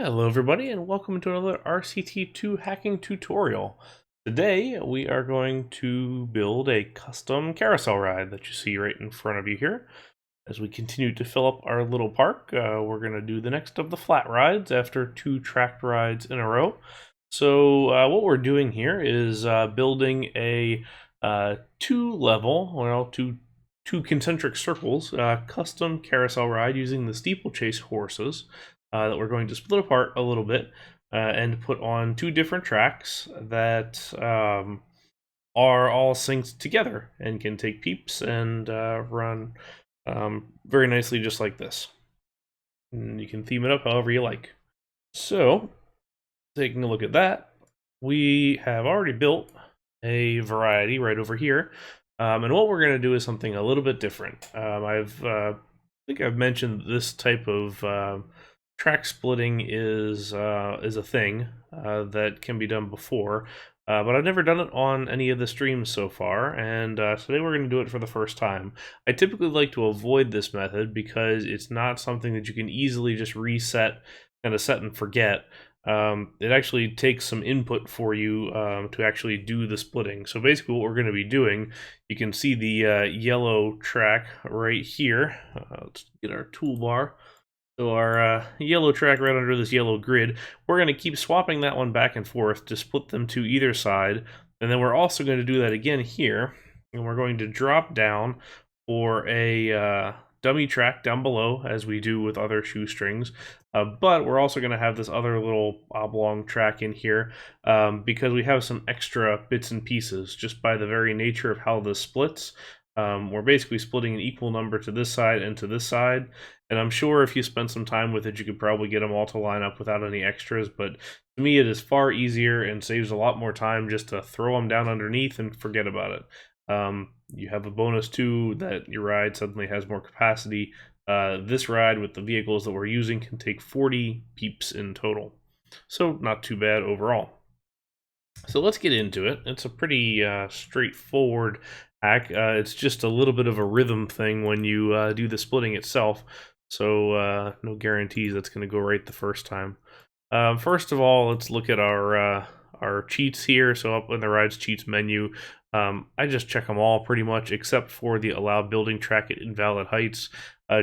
Hello everybody and welcome to another RCT2 hacking tutorial. Today we are going to build a custom carousel ride that you see right in front of you here. As we continue to fill up our little park, we're going to do the next of the flat rides after 2 tracked rides in a row. So what we're doing here is building a two concentric circles custom carousel ride using the steeplechase horses that we're going to split apart a little bit and put on 2 different tracks that are all synced together and can take peeps and run very nicely just like this. And you can theme it up however you like. So, taking a look at that, we have already built a variety right over here. And what we're going to do is something a little bit different. I think I've mentioned this type of track splitting is a thing that can be done before, but I've never done it on any of the streams so far, and today we're going to do it for the first time. I typically like to avoid this method because it's not something that you can easily just reset, kind of set and forget. It actually takes some input for you to actually do the splitting. So basically what we're going to be doing, you can see the yellow track right here. Let's get our toolbar. So our yellow track right under this yellow grid, we're going to keep swapping that one back and forth to split them to either side. And then we're also going to do that again here. And we're going to drop down for a dummy track down below, as we do with other shoestrings. But we're also going to have this other little oblong track in here because we have some extra bits and pieces just by the very nature of how this splits. We're basically splitting an equal number to this side and to this side, and I'm sure if you spend some time with it, you could probably get them all to line up without any extras, but to me it is far easier and saves a lot more time just to throw them down underneath and forget about it. You have a bonus too that your ride suddenly has more capacity. This ride with the vehicles that we're using can take 40 peeps in total, so not too bad overall. So let's get into it. It's a pretty straightforward hack. It's just a little bit of a rhythm thing when you do the splitting itself, so no guarantees that's going to go right the first time. First of all, let's look at our cheats here. So up in the rides cheats menu, I just check them all pretty much except for the allow building track at invalid heights,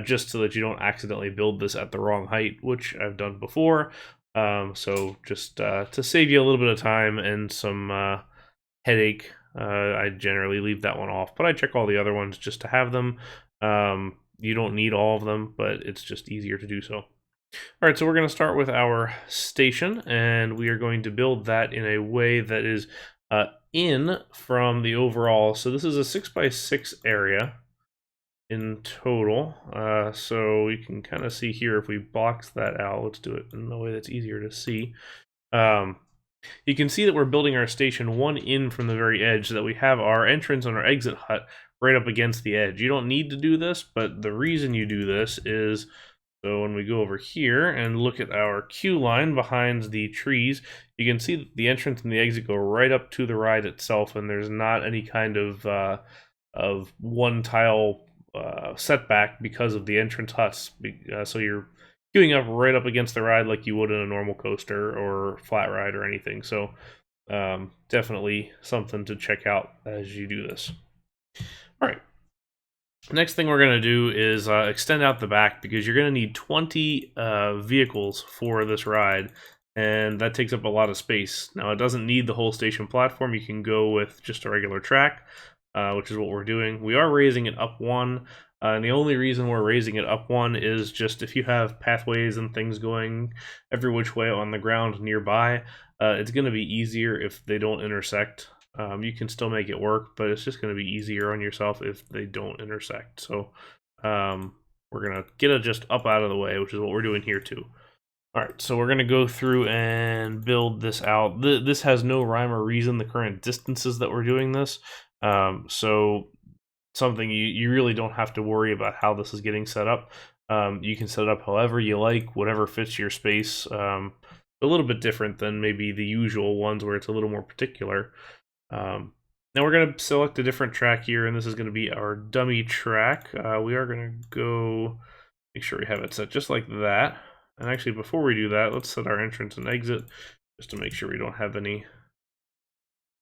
just so that you don't accidentally build this at the wrong height, which I've done before. So just to save you a little bit of time and some headache, I generally leave that one off, but I check all the other ones just to have them. You don't need all of them, but it's just easier to do so. All right, so we're going to start with our station, and we are going to build that in a way that is in from the overall. So this is a 6x6 area in total. So you can kind of see here if we box that out. Let's do it in a way that's easier to see. You can see that we're building our station one in from the very edge so that we have our entrance and our exit hut right up against the edge. You don't need to do this, but the reason you do this is so when we go over here and look at our queue line behind the trees, you can see that the entrance and the exit go right up to the ride itself, and there's not any kind of one tile setback because of the entrance huts. So you're queuing up right up against the ride like you would in a normal coaster or flat ride or anything. So definitely something to check out as you do this. All right. Next thing we're going to do is extend out the back because you're going to need 20 vehicles for this ride, and that takes up a lot of space. Now, it doesn't need the whole station platform. You can go with just a regular track, which is what we're doing. We are raising it up one, and the only reason we're raising it up one is just if you have pathways and things going every which way on the ground nearby, it's going to be easier if they don't intersect. You can still make it work, but it's just going to be easier on yourself if they don't intersect. So we're going to get it just up out of the way, which is what we're doing here too. All right, so we're going to go through and build this out. This has no rhyme or reason, the current distances that we're doing this. So something you really don't have to worry about how this is getting set up. You can set it up however you like, whatever fits your space. A little bit different than maybe the usual ones where it's a little more particular. Now we're going to select a different track here, and this is going to be our dummy track. We are going to go make sure we have it set just like that. And actually, before we do that, let's set our entrance and exit just to make sure we don't have any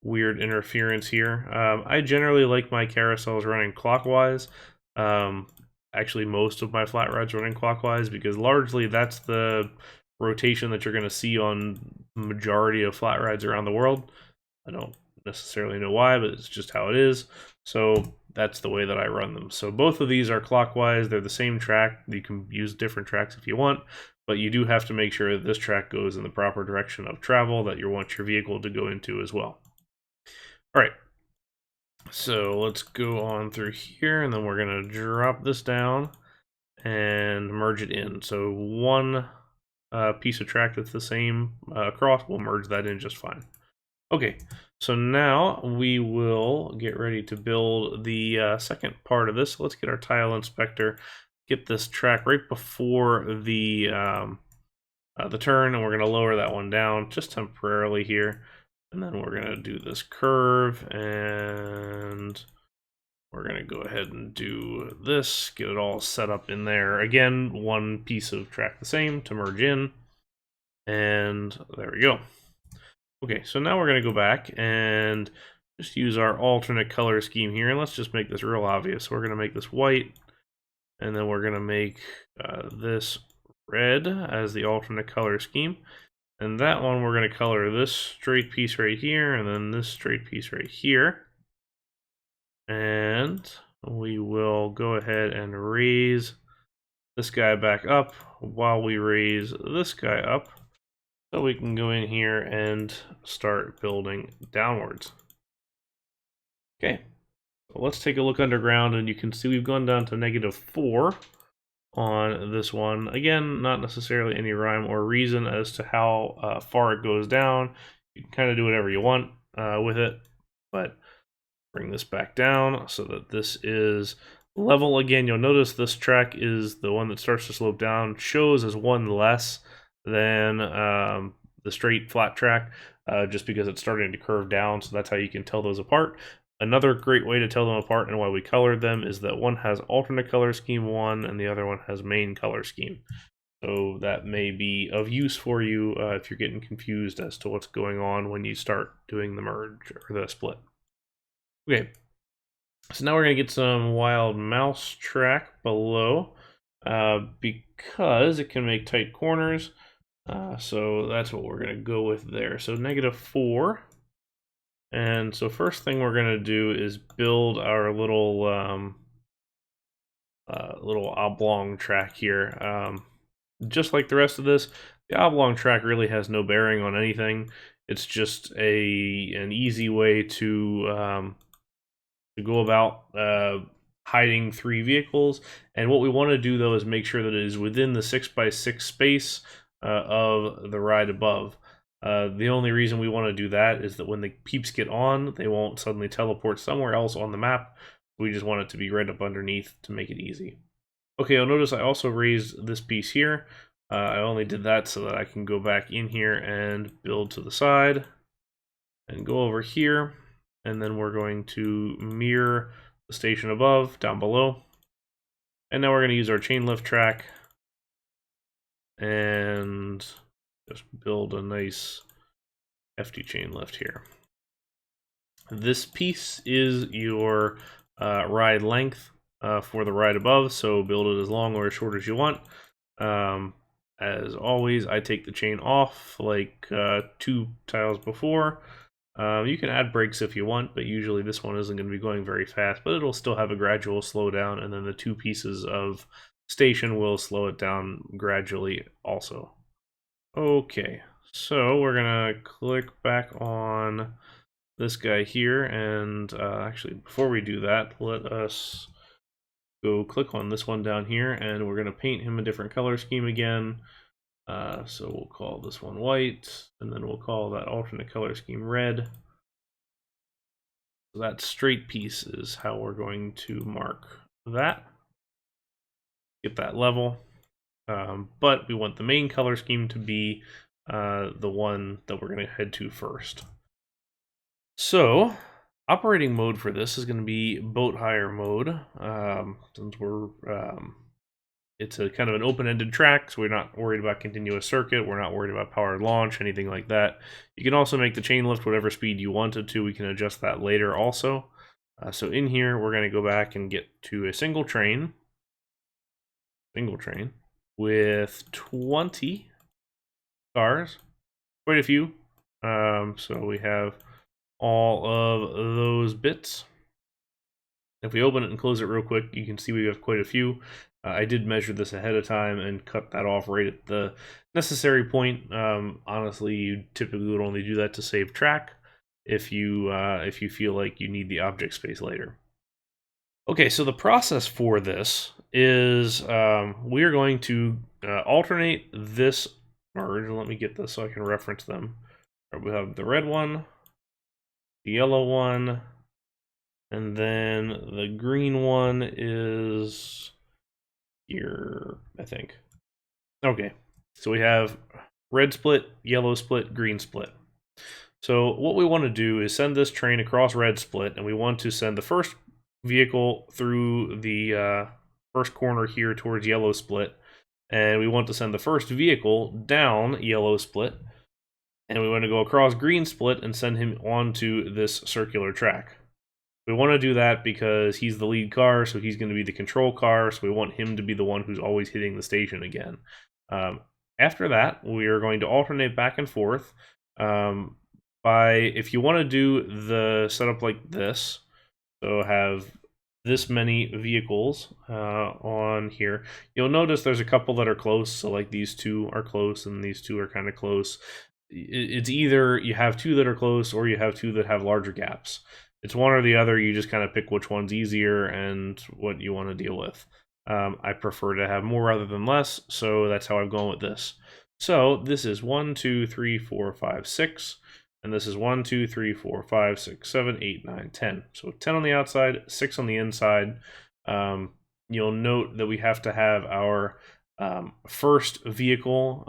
weird interference here. I generally like my carousels running clockwise. Actually, most of my flat rides running clockwise because largely that's the rotation that you're going to see on majority of flat rides around the world. I don't necessarily know why, but it's just how it is. So that's the way that I run them. So both of these are clockwise. They're the same track. You can use different tracks if you want, but you do have to make sure that this track goes in the proper direction of travel that you want your vehicle to go into as well. All right, so let's go on through here, and then we're going to drop this down and merge it in. So one piece of track that's the same across, we'll merge that in just fine. Okay, so now we will get ready to build the second part of this. Let's get our tile inspector, get this track right before the turn, and we're going to lower that one down just temporarily here. And then we're going to do this curve, and we're going to go ahead and do this, get it all set up in there. Again, one piece of track the same to merge in, and there we go. Okay, so now we're going to go back and just use our alternate color scheme here, and let's just make this real obvious. So we're going to make this white, and then we're going to make this red as the alternate color scheme. And that one, we're going to color this straight piece right here, and then this straight piece right here. And we will go ahead and raise this guy back up while we raise this guy up. So we can go in here and start building downwards. Okay, so let's take a look underground, and you can see we've gone down to -4 on this one. Again, not necessarily any rhyme or reason as to how far it goes down. You can kind of do whatever you want with it, but bring this back down so that this is level again. You'll notice this track is the one that starts to slope down, shows as one less than the straight flat track, just because it's starting to curve down, so that's how you can tell those apart. Another great way to tell them apart and why we colored them is that one has alternate color scheme 1 and the other one has main color scheme. So that may be of use for you if you're getting confused as to what's going on when you start doing the merge or the split. Okay, so now we're going to get some wild mouse track below because it can make tight corners. So that's what we're going to go with there. So -4. And so first thing we're going to do is build our little little oblong track here. Just like the rest of this, the oblong track really has no bearing on anything. It's just an easy way to go about hiding 3 vehicles. And what we want to do though is make sure that it is within the 6x6 space of the ride above. The only reason we want to do that is that when the peeps get on, they won't suddenly teleport somewhere else on the map. We just want it to be right up underneath to make it easy. Okay, you'll notice I also raised this piece here. I only did that so that I can go back in here and build to the side and go over here. And then we're going to mirror the station above, down below. And now we're going to use our chain lift track and just build a nice hefty chain lift here. This piece is your ride length for the ride above, so build it as long or as short as you want. As always, I take the chain off like 2 tiles before. You can add brakes if you want, but usually this one isn't going to be going very fast, but it'll still have a gradual slowdown, and then the 2 pieces of station will slow it down gradually also. Okay, so we're going to click back on this guy here, and actually before we do that, let us go click on this one down here, and we're going to paint him a different color scheme again. So we'll call this one white, and then we'll call that alternate color scheme red. So that straight piece is how we're going to mark that. Get that level. But we want the main color scheme to be the one that we're going to head to first. So operating mode for this is going to be boat hire mode, since we're it's a kind of an open-ended track, so we're not worried about continuous circuit, we're not worried about powered launch, anything like that. You can also make the chain lift whatever speed you wanted to. We can adjust that later also. So in here, we're going to go back and get to a single train with 20 cars, quite a few. So we have all of those bits. If we open it and close it real quick, you can see we have quite a few. I did measure this ahead of time and cut that off right at the necessary point. Honestly, you typically would only do that to save track if you feel like you need the object space later. Okay, so the process for this is we are going to alternate this merge. Let me get this so I can reference them. We have the red one, the yellow one, and then the green one is here, I think. Okay, so we have red split, yellow split, green split. So what we want to do is send this train across red split, and we want to send the first vehicle through the first corner here towards yellow split, and we want to send the first vehicle down yellow split, and we want to go across green split and send him onto this circular track. We want to do that because he's the lead car, so he's going to be the control car, so we want him to be the one who's always hitting the station again. After that, we are going to alternate back and forth. If you want to do the setup like this, so have this many vehicles on here, you'll notice there's a couple that are close, so like these two are close and these two are kind of close. It's either you have two that are close or you have two that have larger gaps. It's one or the other. You just kind of pick which one's easier and what you want to deal with. I prefer to have more rather than less, so that's how I've gone with this. So this is 1, 2, 3, 4, 5, 6, and this is 1, 2, 3, 4, 5, 6, 7, 8, 9, 10. So 10 on the outside, 6 on the inside. You'll note that we have to have our first vehicle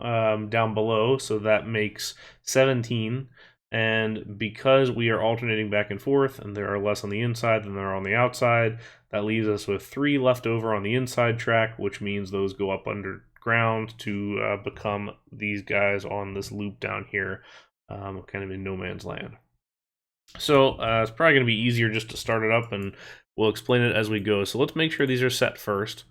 down below, so that makes 17. And because we are alternating back and forth and there are less on the inside than there are on the outside, that leaves us with 3 left over on the inside track, which means those go up underground to become these guys on this loop down here, kind of in no man's land. So it's probably going to be easier just to start it up, and we'll explain it as we go. So let's make sure these are set first. So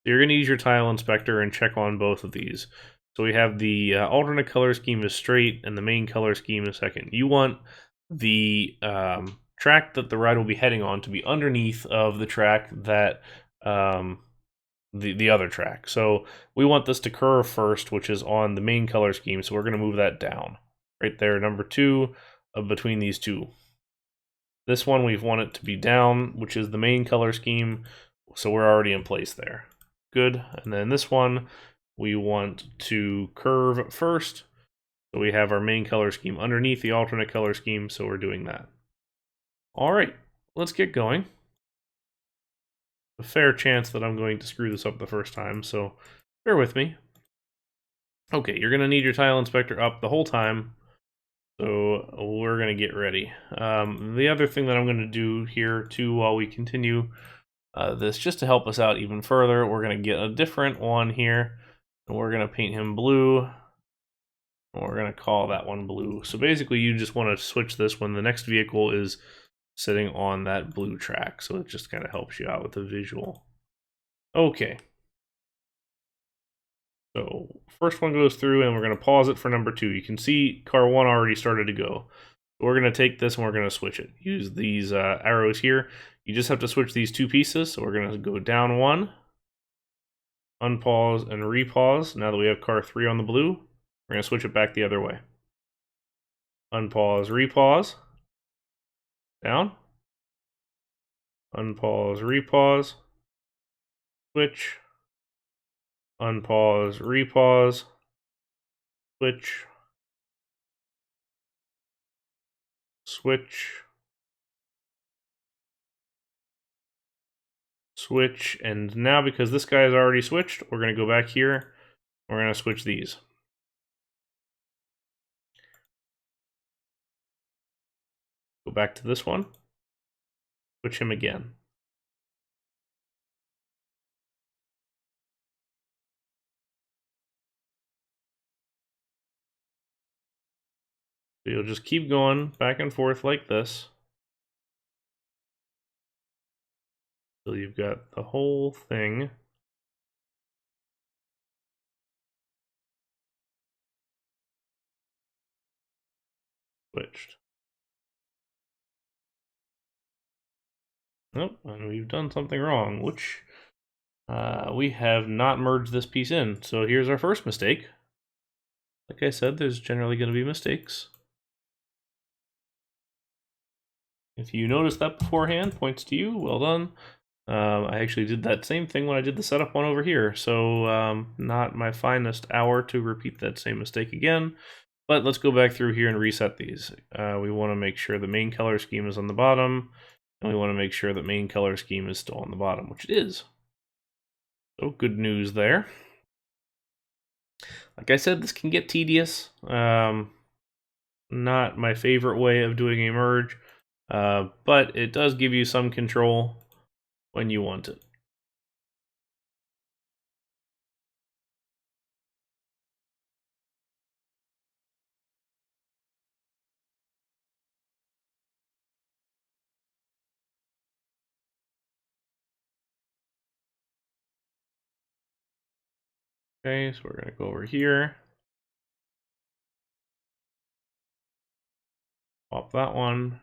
you're going to use your tile inspector and check on both of these. So we have the alternate color scheme is straight and the main color scheme is second. You want the track that the ride will be heading on to be underneath of the track that the other track. So we want this to curve first, which is on the main color scheme. So we're going to move that down right there, number 2 between these two. This one we want it to be down, which is the main color scheme. So we're already in place there. Good. And then this one we want to curve first. So we have our main color scheme underneath the alternate color scheme, so we're doing that. All right, let's get going. A fair chance that I'm going to screw this up the first time, so bear with me. Okay, you're going to need your tile inspector up the whole time, so we're going to get ready. The other thing that I'm going to do here too while we continue this, just to help us out even further, we're going to get a different one here. And we're going to paint him blue. And we're going to call that one blue. So basically, you just want to switch this when the next vehicle is sitting on that blue track. So it just kind of helps you out with the visual. Okay. So first one goes through, and we're going to pause it for number 2. You can see car 1 already started to go. So we're going to take this and we're going to switch it. Use these arrows here. You just have to switch these 2 pieces. So we're going to go down 1. Unpause and repause. Now that we have car 3 on the blue, we're going to switch it back the other way. Unpause, repause. Down. Unpause, repause. Switch. Unpause, repause. Switch. Switch. Switch, and now because this guy is already switched, we're going to go back here. We're going to switch these. Go back to this one. Switch him again. So you'll just keep going back and forth like this till you've got the whole thing switched. Oh, and we've done something wrong, which we have not merged this piece in. So here's our first mistake. Like I said, there's generally going to be mistakes. If you noticed that beforehand, points to you, well done. I actually did that same thing when I did the setup one over here, so not my finest hour to repeat that same mistake again. But let's go back through here and reset these. We want to make sure the main color scheme is on the bottom, and we want to make sure that main color scheme is still on the bottom, which it is. So good news there. Like I said, this can get tedious. Not my favorite way of doing a merge, but it does give you some control when you want it. Okay, so we're going to go over here. Pop that one.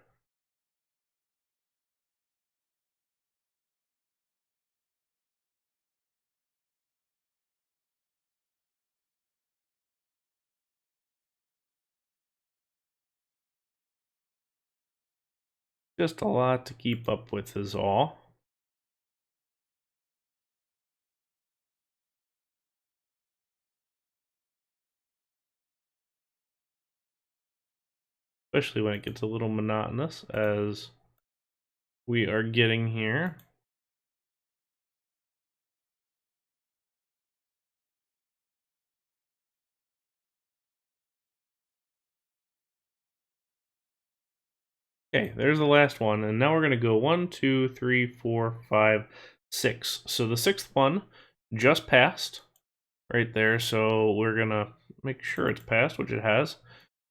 Just a lot to keep up with is all. Especially when it gets a little monotonous, as we are getting here. Okay, there's the last one, and now we're going to go 1, 2, 3, 4, 5, 6. So the sixth one just passed right there, so we're going to make sure it's passed, which it has.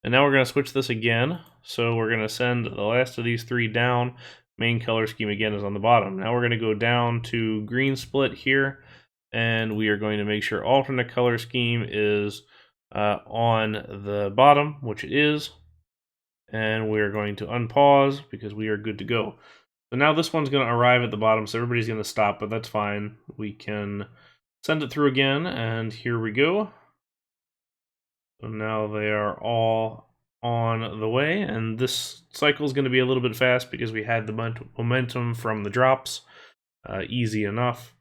And now we're going to switch this again, so we're going to send the last of these three down. Main color scheme again is on the bottom. Now we're going to go down to green split here, and we are going to make sure alternate color scheme is on the bottom, which it is. And we're going to unpause because we are good to go. So now this one's going to arrive at the bottom, so everybody's going to stop, but that's fine. We can send it through again, and here we go. So now they are all on the way, and this cycle is going to be a little bit fast because we had the momentum from the drops. Easy enough.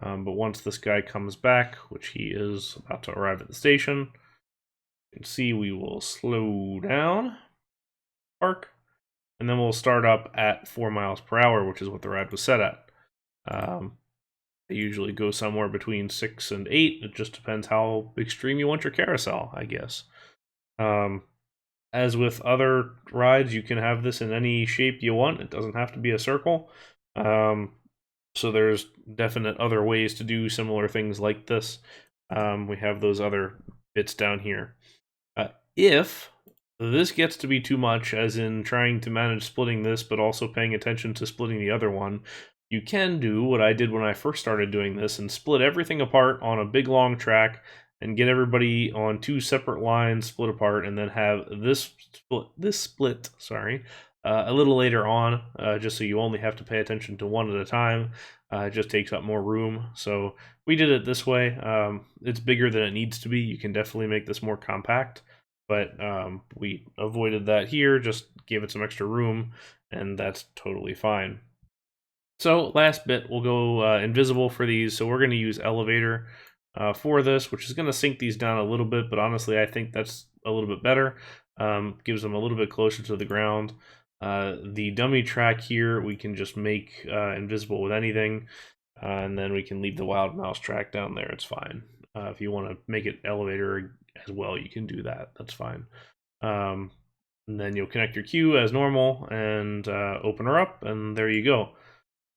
But once this guy comes back, which he is about to arrive at the station, you can see we will slow down, park, and then we'll start up at 4 miles per hour, which is what the ride was set at. They usually go somewhere between 6 and 8. It just depends how extreme you want your carousel, I guess. As with other rides, you can have this in any shape you want. It doesn't have to be a circle. So there's definite other ways to do similar things like this. We have those other bits down here. If this gets to be too much, as in trying to manage splitting this, but also paying attention to splitting the other one, you can do what I did when I first started doing this and split everything apart on a big long track and get everybody on 2 separate lines split apart, and then have this split, a little later on, just so you only have to pay attention to one at a time. It just takes up more room. So we did it this way. It's bigger than it needs to be. You can definitely make this more compact, but we avoided that here, just gave it some extra room, and that's totally fine. So last bit, we'll go invisible for these. So we're going to use elevator for this, which is going to sink these down a little bit, but honestly, I think that's a little bit better. Gives them a little bit closer to the ground. The dummy track here, we can just make invisible with anything, and then we can leave the wild mouse track down there. It's fine. If you want to make it elevator as well, you can do that. That's fine. And then you'll connect your queue as normal and open her up, and there you go.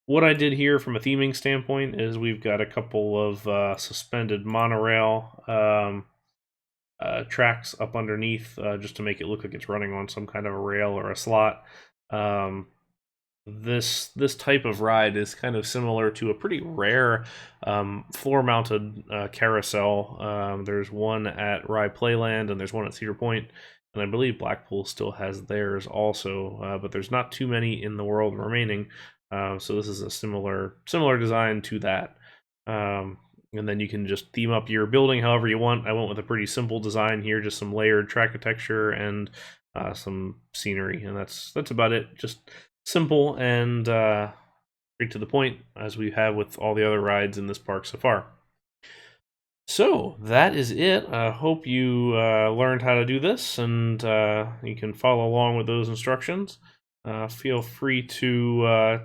What I did here from a theming standpoint is we've got a couple of suspended monorail tracks up underneath just to make it look like it's running on some kind of a rail or a slot. This type of ride is kind of similar to a pretty rare floor-mounted carousel. There's one at Rye Playland and there's one at Cedar Point, and I believe Blackpool still has theirs also, but there's not too many in the world remaining. So this is a similar design to that. And then you can just theme up your building however you want. I went with a pretty simple design here, just some layered track architecture and some scenery, and that's about it. Just simple and straight to the point, as we have with all the other rides in this park so far. So that is it. I hope you learned how to do this, and you can follow along with those instructions. Feel free to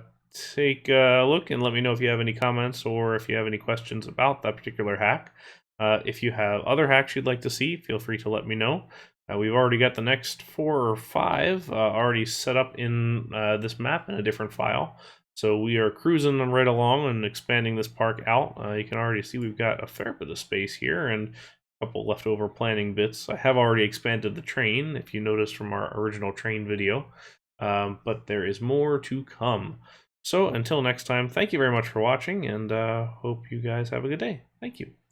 take a look and let me know if you have any comments or if you have any questions about that particular hack. If you have other hacks you'd like to see, feel free to let me know. We've already got the next 4 or 5 already set up in this map in a different file. So we are cruising right along and expanding this park out. You can already see we've got a fair bit of space here and a couple leftover planning bits. I have already expanded the train, if you noticed from our original train video, but there is more to come. So until next time, thank you very much for watching, and hope you guys have a good day. Thank you.